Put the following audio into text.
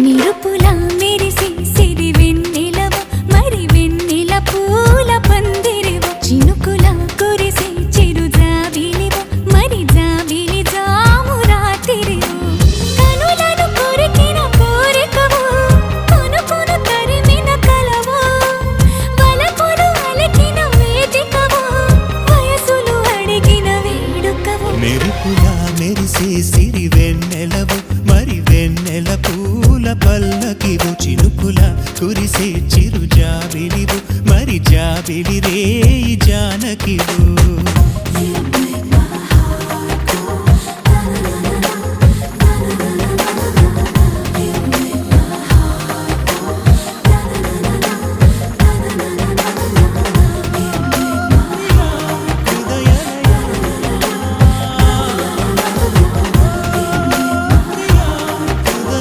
నిరుపుల మెరిసి సిరి వెన్నెలవ మరి వెన్నెల పూల పందిరివ చినుకుల కురిసి చిరు జాబిలివ మరి జాబిలి జాము రాత్రివ కనులను కొరికిన కోరికవు కొనుకొను తరిమిన కలవు వలపులు అలికిన వేదికవు వయసులు అడిగిన వేడుకవు మెరుపుల మెరిసే సిరి వెన్నెలవు మరి వెన్నెల పూల పల్లకివు చినుకుల కురిసే చిరు జాబిలివు మరి జాబిలి రేయి జానకివు